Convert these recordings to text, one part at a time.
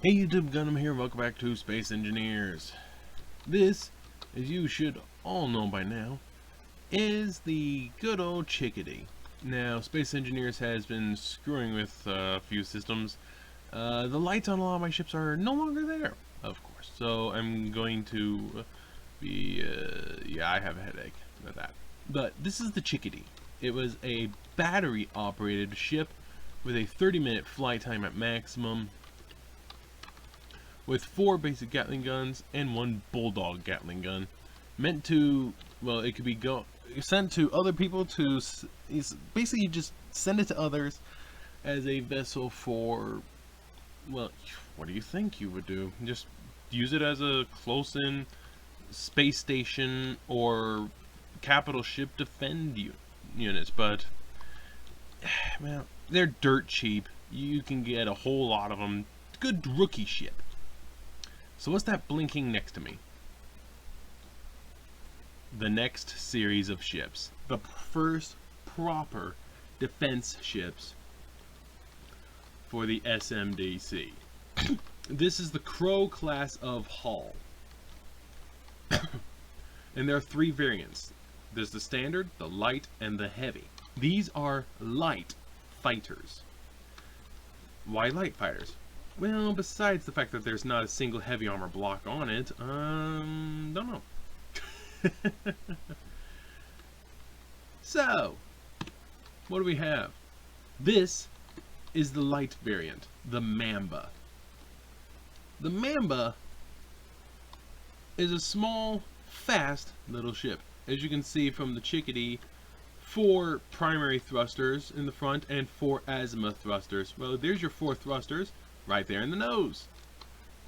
Hey YouTube, Gundam here, welcome back to Space Engineers. This, as you should all know by now, is the good old Chickadee. Now, Space Engineers has been screwing with a few systems. The lights on a lot of my ships are no longer there, of course. So I'm going to be, yeah, I have a headache with that. But this is the Chickadee. It was a battery-operated ship with a 30-minute flight time at maximum, with 4 basic Gatling guns and 1 Bulldog Gatling gun, meant to, well, it could be sent to other people to, basically just send it to others as a vessel for, well, what do you think you would do? Just use it as a close-in space station or capital ship defend units, but, well, they're dirt cheap. You can get a whole lot of them. Good rookie ship. So what's that blinking next to me? The next series of ships. The first proper defense ships for the SMDC. This is the Crow class of hull. And there are 3 variants. There's the standard, the light, and the heavy. These are light fighters. Why light fighters? Well, besides the fact that there's not a single heavy armor block on it, don't know. So, what do we have? This is the light variant, the Mamba. The Mamba is a small, fast little ship. As you can see from the Chickadee, 4 primary thrusters in the front and 4 azimuth thrusters. Well, there's your 4 thrusters. Right there in the nose.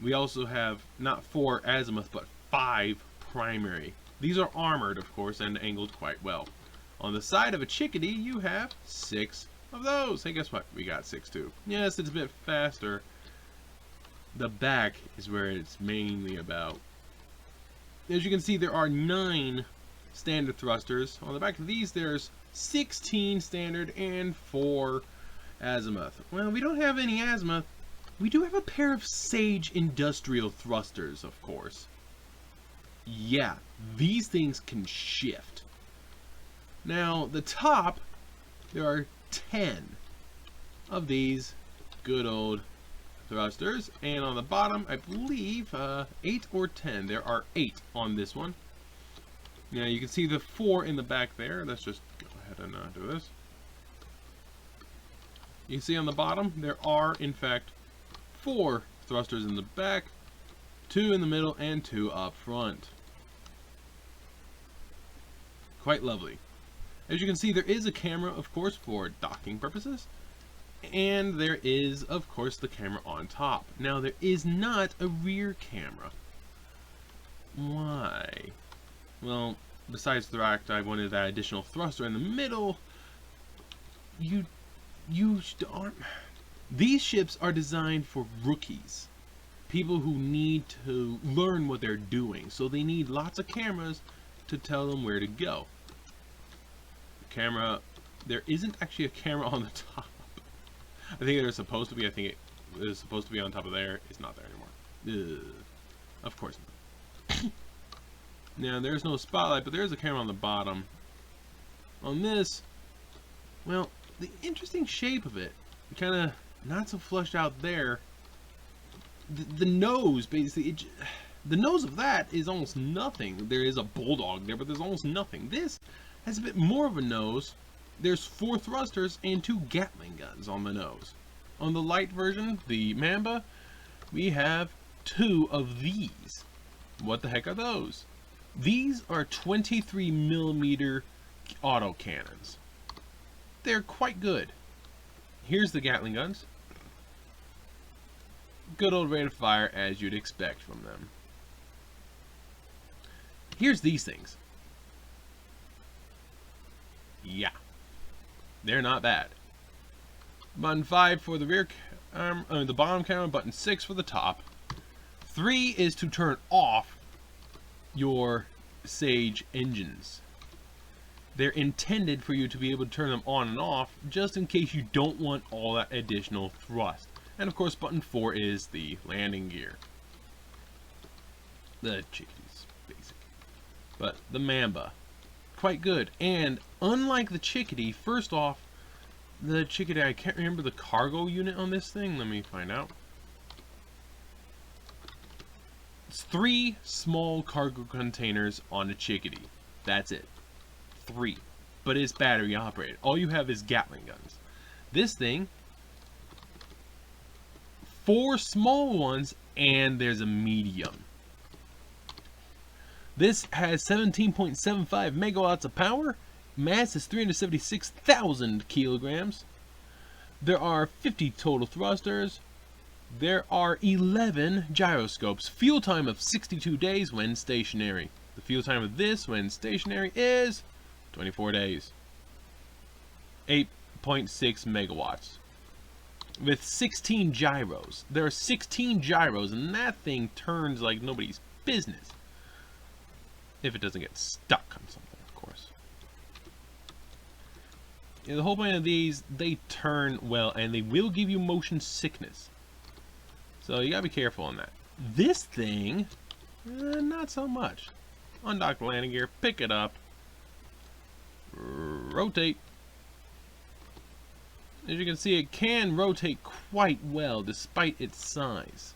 We also have not 4 azimuth, but 5 primary. These are armored, of course, and angled quite well. On the side of a Chickadee, you have 6 of those. Hey, guess what? We got 6 too. Yes, it's a bit faster. The back is where it's mainly about. As you can see, there are 9 standard thrusters. On the back of these, there's 16 standard and 4 azimuth. Well, we don't have any azimuth. We do have a pair of Sage industrial thrusters, of course. Yeah, these things can shift. Now, the top, there are 10 of these good old thrusters. And on the bottom, I believe 8 or 10. There are 8 on this one. Now, you can see the 4 in the back there. Let's just go ahead and do this. You can see on the bottom, there are, in fact, 4 thrusters in the back, 2 in the middle, and 2 up front. Quite lovely. As you can see, there is a camera, of course, for docking purposes, and there is, of course, the camera on top. Now, there is not a rear camera. Why? Well, besides the fact I wanted that additional thruster in the middle, these ships are designed for rookies, people who need to learn what they're doing, so they need lots of cameras to tell them where to go. The camera, there isn't actually a camera on the top. I think there's supposed to be. I think it is supposed to be on top of there. It's not there anymore. Ugh. Of course not. Now, there's no spotlight, but there's a camera on the bottom. On this, well, the interesting shape of it, kind of not so flushed out there. The nose, basically, the nose of that is almost nothing. There is a Bulldog there, but there's almost nothing. This has a bit more of a nose. There's 4 thrusters and 2 Gatling guns on the nose. On the light version, the Mamba, we have 2 of these. What the heck are those? These are 23mm autocannons. They're quite good. Here's the Gatling guns. Good old rate of fire as you'd expect from them. Here's these things. Yeah. They're not bad. Button 5 for the rear the bottom camera, button 6 for the top. 3 is to turn off your Sage engines. They're intended for you to be able to turn them on and off just in case you don't want all that additional thrust. And of course, button 4 is the landing gear. The chickadee's basic. But the Mamba, quite good. And unlike the chickadee, first off, the chickadee, I can't remember the cargo unit on this thing. Let me find out. It's 3 small cargo containers on a chickadee. That's it. 3. But it's battery operated. All you have is Gatling guns. This thing, 4 small ones, and there's a medium. This has 17.75 megawatts of power. Mass is 376,000 kilograms. There are 50 total thrusters. There are 11 gyroscopes. Fuel time of 62 days when stationary. The fuel time of this when stationary is 24 days. 8.6 megawatts. With 16 gyros. There are 16 gyros, and that thing turns like nobody's business. If it doesn't get stuck on something, of course. The whole point of these, they turn well, and they will give you motion sickness. So you gotta be careful on that. This thing, not so much. Undock the landing gear, pick it up, rotate. As you can see, it can rotate quite well despite its size.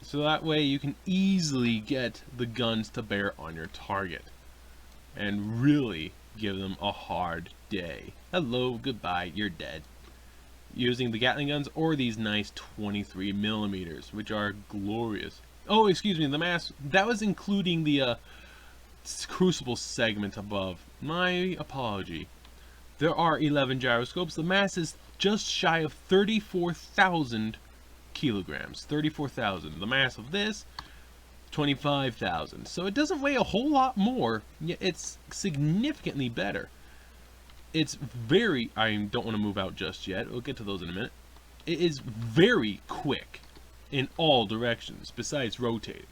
So that way you can easily get the guns to bear on your target and really give them a hard day. Hello, goodbye, you're dead. Using the Gatling guns or these nice 23 millimeters, which are glorious. Oh, excuse me, the mass, that was including the crucible segment above. My apology. There are 11 gyroscopes. The mass is just shy of 34,000 kilograms. 34,000. The mass of this, 25,000. So it doesn't weigh a whole lot more, yet it's significantly better. It's very, I don't want to move out just yet, we'll get to those in a minute. It is very quick in all directions, besides rotating.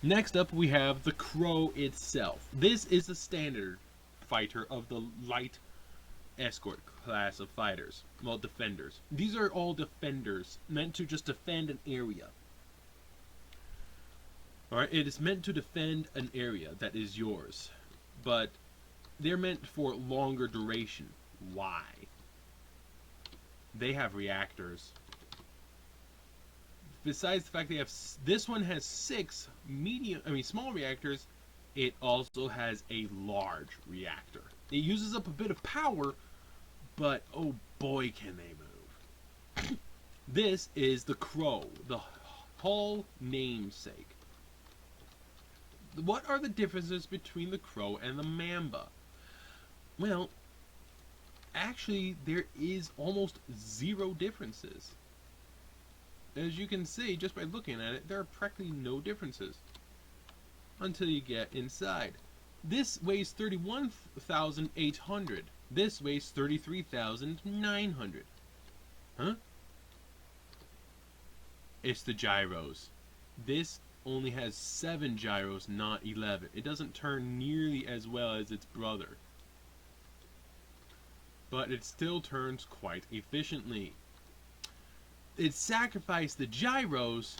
Next up we have the Crow itself. This is the standard fighter of the light escort class of fighters. Well, defenders. These are all defenders, meant to just defend an area. Alright, it is meant to defend an area that is yours. But they're meant for longer duration. Why? They have reactors. Besides the fact they have, this one has 6 small reactors, it also has a large reactor. It uses up a bit of power, but oh boy can they move. This is the Crow, the Hull namesake. What are the differences between the Crow and the Mamba? Well, actually there is almost 0 differences. As you can see just by looking at it, there are practically no differences until you get inside. This weighs 31,800. This weighs 33,900. Huh? It's the gyros. This only has 7 gyros, not 11. It doesn't turn nearly as well as its brother, but it still turns quite efficiently. It sacrificed the gyros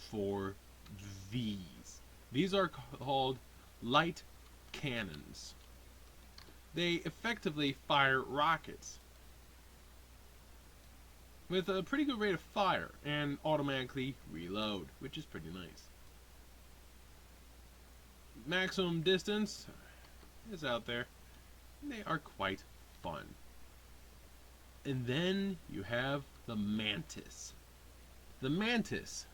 for these. These are called light cannons. They effectively fire rockets with a pretty good rate of fire and automatically reload, which is pretty nice. Maximum distance is out there. They are quite fun. And then you have the Mantis. The Mantis.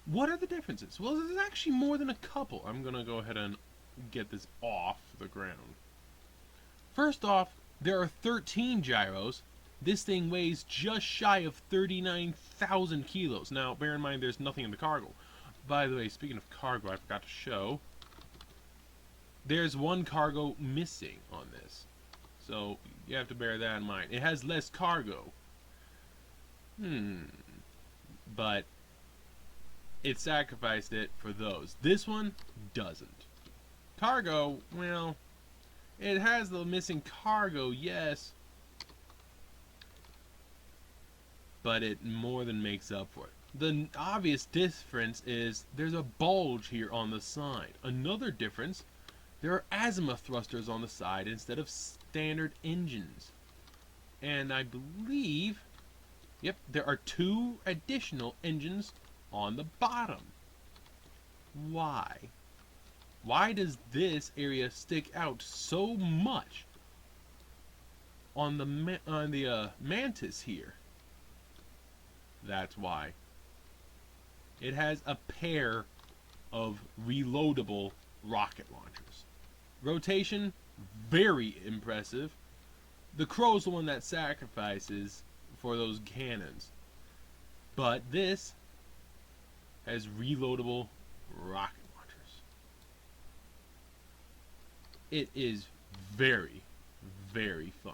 What are the differences? Well, there's actually more than a couple. I'm going to go ahead and get this off the ground. First off, there are 13 gyros. This thing weighs just shy of 39,000 kilos. Now, bear in mind there's nothing in the cargo. By the way, speaking of cargo, I forgot to show. There's one cargo missing on this. So, you have to bear that in mind. It has less cargo. But it sacrificed it for those. This one doesn't. Cargo, well, it has the missing cargo, yes, but it more than makes up for it. The obvious difference is there's a bulge here on the side. Another difference, there are azimuth thrusters on the side instead of standard engines. And I believe, yep, there are 2 additional engines on the bottom. Why? Why does this area stick out so much on the Mantis here? That's why. It has a pair of reloadable rocket launchers. Rotation, very impressive. The Crow's the one that sacrifices for those cannons. But this has reloadable rocket launchers. It is very, very fun.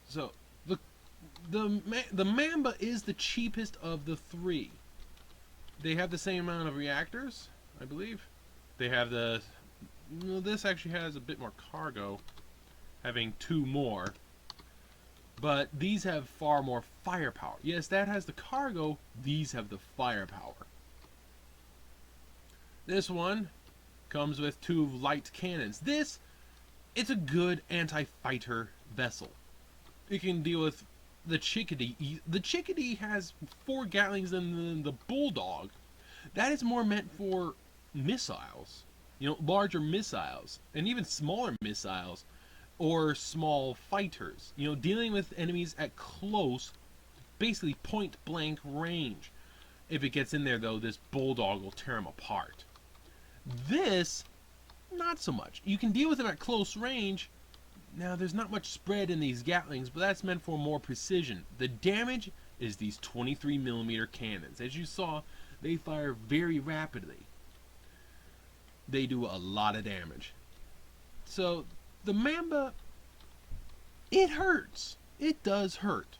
So the Mamba is the cheapest of the 3. They have the same amount of reactors, I believe. They have the... Well, this actually has a bit more cargo, having 2 more. But these have far more firepower. Yes, that has the cargo. These have the firepower. This one comes with 2 light cannons. It's a good anti-fighter vessel. It can deal with the Chickadee. The Chickadee has 4 Gatlings than the Bulldog. That is more meant for missiles. You know, larger missiles. And even smaller missiles. Or small fighters. You know, dealing with enemies at close, basically point-blank range. If it gets in there, though, this Bulldog will tear them apart. This, not so much. You can deal with them at close range. Now, there's not much spread in these Gatlings, but that's meant for more precision. The damage is these 23mm cannons. As you saw, they fire very rapidly. They do a lot of damage. So, the Mamba, it hurts. It does hurt.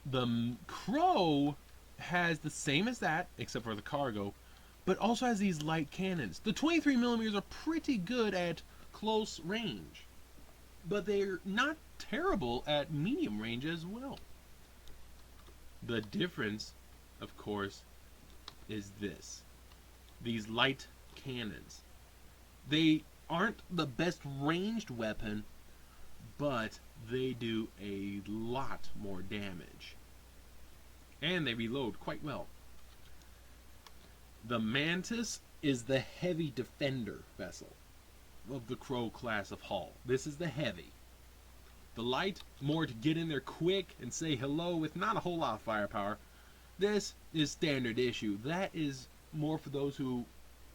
The Crow has the same as that, except for the cargo, but also has these light cannons. The 23mm are pretty good at close range, but they're not terrible at medium range as well. The difference, of course, is this. These light cannons. They aren't the best ranged weapon, but they do a lot more damage. And they reload quite well. The Mantis is the heavy defender vessel of the Crow class of hull. This is the heavy. The light, more to get in there quick and say hello with not a whole lot of firepower. This is standard issue. That is more for those who,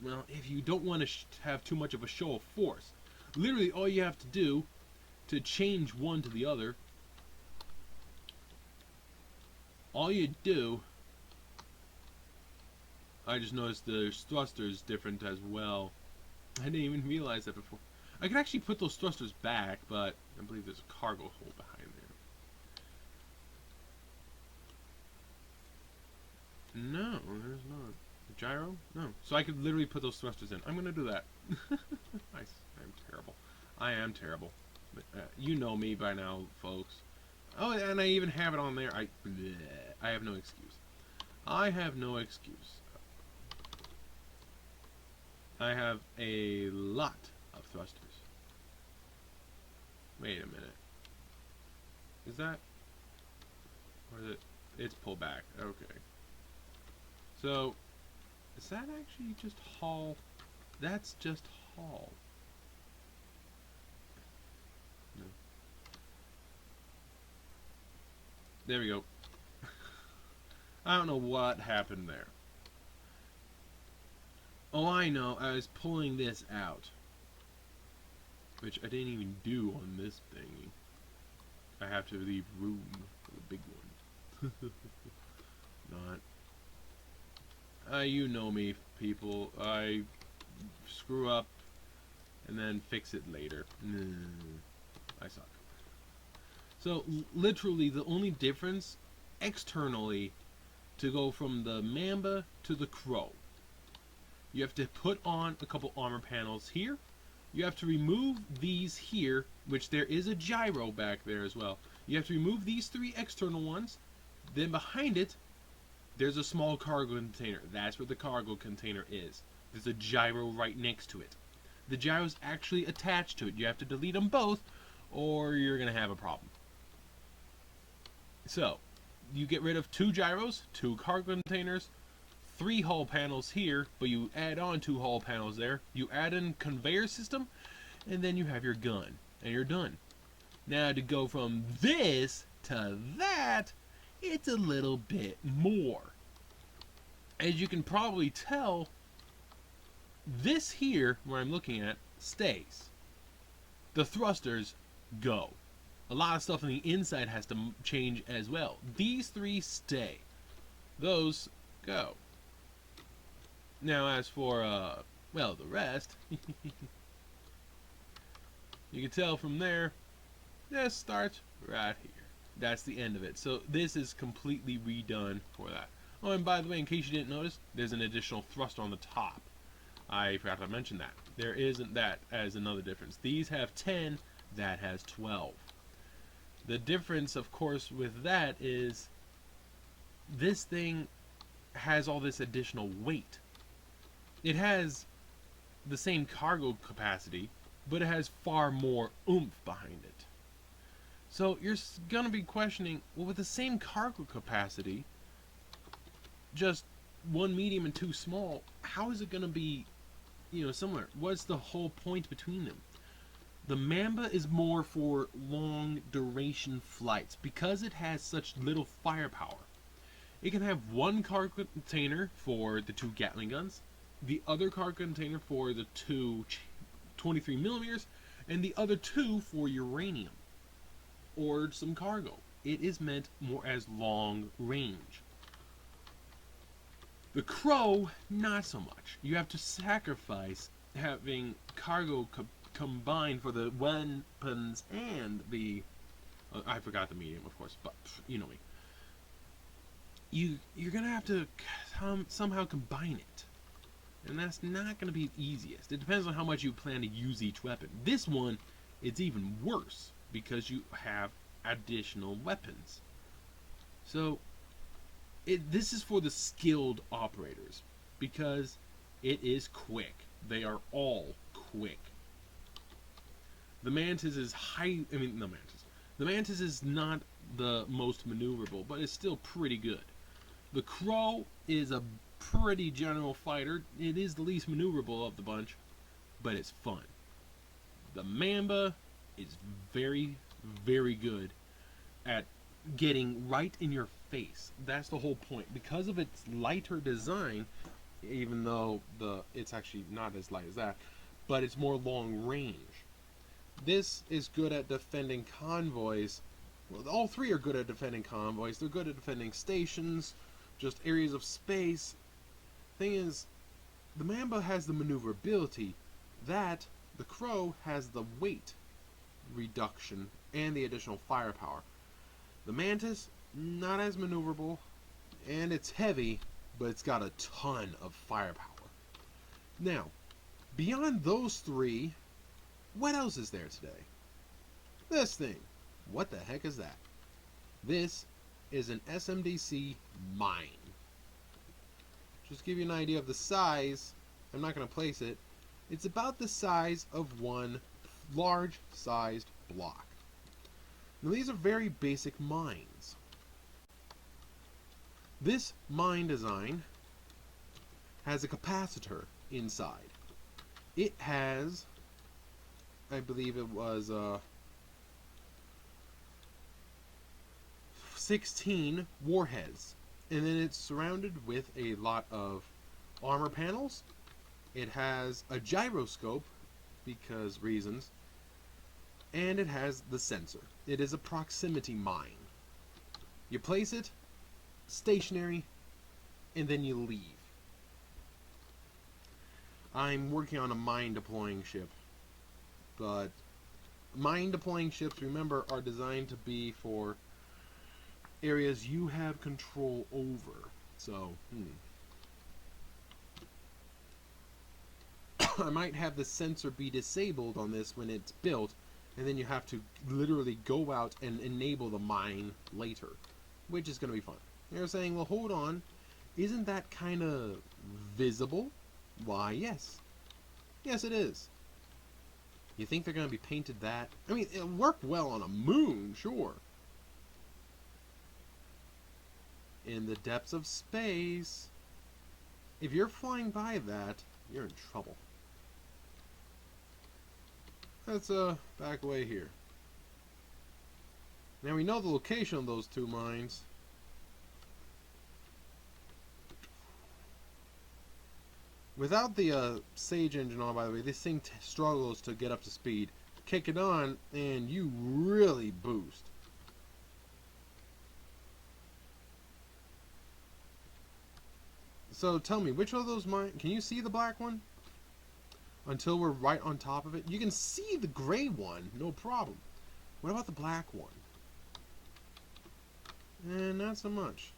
well, if you don't want to have too much of a show of force. Literally all you have to do to change one to the other, all you do, I just noticed the thrusters different as well. I didn't even realize that before. I could actually put those thrusters back, but I believe there's a cargo hold behind there. No, there's not. A gyro? No. So I could literally put those thrusters in. I'm going to do that. Nice. I'm terrible. I am terrible. But, you know me by now, folks. Oh, and I even have it on there. I have no excuse. I have no excuse. I have a lot of thrusters. Wait a minute. Is that... Or is it... It's pulled back. Okay. So... Is that actually just hull? That's just hull. No. There we go. I don't know what happened there. Oh, I know. I was pulling this out. Which I didn't even do on this thingy. I have to leave room for the big one. Not. You know me, people. I screw up and then fix it later. I suck. So, literally, the only difference externally to go from the Mamba to the Crow. You have to put on a couple armor panels here. You have to remove these here. which there is a gyro back there as well. You have to remove these 3 external ones. Then behind it, there's a small cargo container. That's where the cargo container is. There's a gyro right next to it. The gyro's actually attached to it. You have to delete them both, or you're going to have a problem. So, you get rid of 2 gyros, 2 cargo containers, 3 hull panels here, but you add on 2 hull panels there. You add in conveyor system, and then you have your gun, and you're done. Now, to go from this to that, it's a little bit more. As you can probably tell, this here, where I'm looking at, stays. The thrusters go. A lot of stuff on the inside has to change as well. These 3 stay. Those go. Now, as for, well, the rest, you can tell from there, this starts right here. That's the end of it. So this is completely redone for that. Oh, and by the way, in case you didn't notice, there's an additional thruster on the top. I forgot to mention that. There isn't that as another difference. These have 10, that has 12. The difference, of course, with that is this thing has all this additional weight. It has the same cargo capacity, but it has far more oomph behind it. So you're going to be questioning, well, with the same cargo capacity, just 1 medium and 2 small, how is it going to be, similar? What's the whole point between them? The Mamba is more for long duration flights because it has such little firepower. It can have 1 cargo container for the 2 Gatling guns, the other cargo container for the 2 23 millimeters, and the other 2 for uranium or some cargo. It is meant more as long range. The Crow, not so much. You have to sacrifice having cargo combined for the weapons and the... I forgot the medium, of course, but you know me. You're going to have to somehow combine it. And that's not going to be the easiest. It depends on how much you plan to use each weapon. This one, it's even worse because you have additional weapons. So, this is for the skilled operators because it is quick. They are all quick. The Mantis is the Mantis is not the most maneuverable, but it's still pretty good. The Crow is a pretty general fighter. It is the least maneuverable of the bunch, but it's fun. The Mamba is very, very good at getting right in your face. That's the whole point. Because of its lighter design, even though it's actually not as light as that, but it's more long range. This is good at defending convoys. Well, all 3 are good at defending convoys. They're good at defending stations, just areas of space. Thing is, the Mamba has the maneuverability. That, the Crow, has the weight reduction and the additional firepower. The Mantis, not as maneuverable, and it's heavy, but it's got a ton of firepower. Now, beyond those 3, what else is there today? This thing. What the heck is that? This is an SMDC mine. Just to give you an idea of the size, I'm not going to place it. It's about the size of one large-sized block. Now these are very basic mines. This mine design has a capacitor inside. It has, I believe it was 16 warheads, and then it's surrounded with a lot of armor panels. It has a gyroscope, because reasons, and it has the sensor. It is a proximity mine. You place it stationary, and then you leave. I'm working on a mine deploying ship, but mine deploying ships, remember, are designed to be for areas you have control over. So, I might have the sensor be disabled on this when it's built, and then you have to literally go out and enable the mine later, which is going to be fun. They're saying, well, hold on, isn't that kind of visible? Why, yes. Yes, it is. You think they're going to be painted that? I mean, it'll work well on a moon, sure. In the depths of space, if you're flying by that, you're in trouble. Let's back away here. Now we know the location of those two mines. Without the Sage engine on, by the way, this thing struggles to get up to speed. Kick it on, and you really boost. So tell me, which of those mines... Can you see the black one? Until we're right on top of it. You can see the gray one, no problem. What about the black one? Not so much.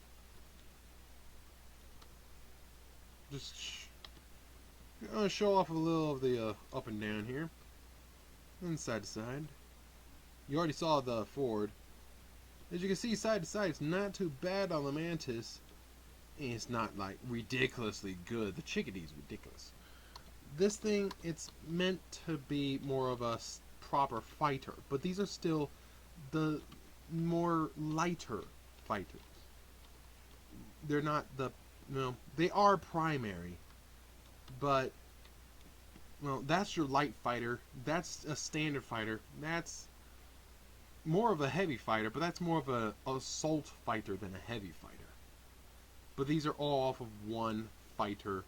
Just gonna show off a little of the up and down here, and side to side. You already saw the Ford. As you can see, side to side, it's not too bad on the Mantis, and it's not like ridiculously good. The Chickadee's ridiculous. This thing, it's meant to be more of a proper fighter, but these are still the more lighter fighters. They're not the, no, they are primary, but, well, that's your light fighter, that's a standard fighter, that's more of a heavy fighter, but that's more of a assault fighter than a heavy fighter. But these are all off of one fighter,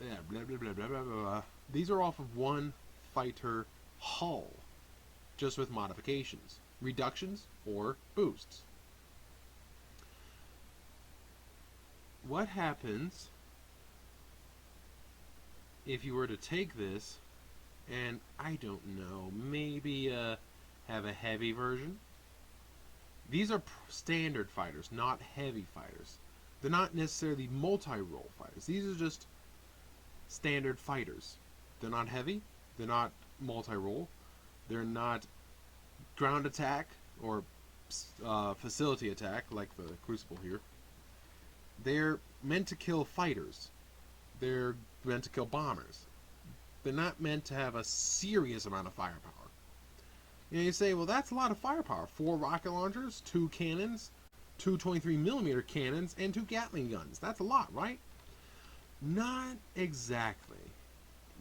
yeah, blah, blah, blah, blah, blah, blah. These are off of one fighter hull, just with modifications, reductions, or boosts. What happens if you were to take this and, I don't know, maybe have a heavy version? These are standard fighters, not heavy fighters. They're not necessarily multi-role fighters. These are just standard fighters. They're not heavy, they're not multi-role, they're not ground attack or facility attack like the Crucible here. They're meant to kill fighters. They're meant to kill bombers. They're not meant to have a serious amount of firepower. You know, you say, well, that's a lot of firepower. 4 rocket launchers, 2 cannons, 2 23mm cannons, and 2 Gatling guns. That's a lot, right? Not exactly.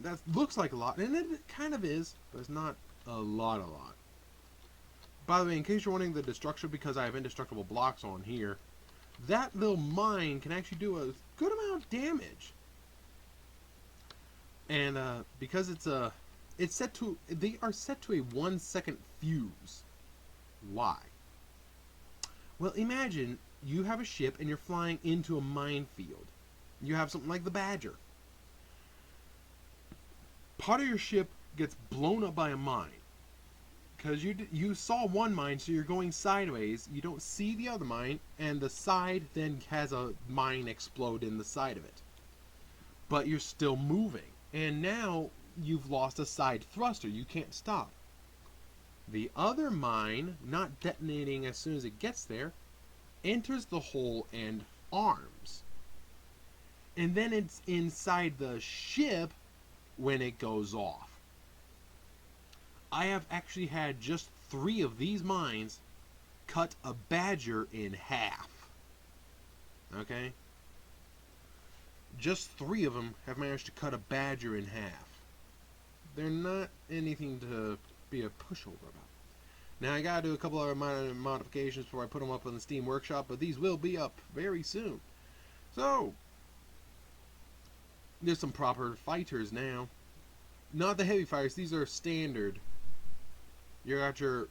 That looks like a lot, and it kind of is, but it's not a lot. By the way, in case you're wondering the destruction, because I have indestructible blocks on here, that little mine can actually do a good amount of damage. And because they are set to a 1-second fuse. Why? Well, imagine you have a ship and you're flying into a minefield. You have something like the Badger. Part of your ship gets blown up by a mine. Because you saw one mine, so you're going sideways. You don't see the other mine, and the side then has a mine explode in the side of it. But you're still moving. And now you've lost a side thruster. You can't stop. The other mine, not detonating as soon as it gets there, enters the hole and arms. And then it's inside the ship when it goes off. I have actually had just 3 of these mines cut a Badger in half. Okay? Just 3 of them have managed to cut a Badger in half. They're not anything to be a pushover about. Now I gotta do a couple other minor modifications before I put them up on the Steam Workshop, but these will be up very soon. So, there's some proper fighters now. Not the heavy fighters, these are standard. You got your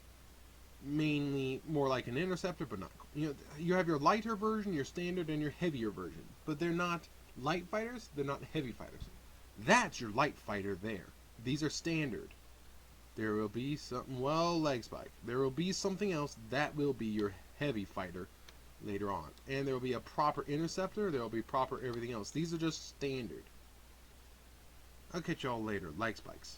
mainly more like an interceptor, but not. You know, you have your lighter version, your standard, and your heavier version. But they're not light fighters, they're not heavy fighters. That's your light fighter there. These are standard. There will be something, well, leg spike. There will be something else that will be your heavy fighter later on. And there will be a proper interceptor, there will be proper everything else. These are just standard. I'll catch y'all later. Leg spikes.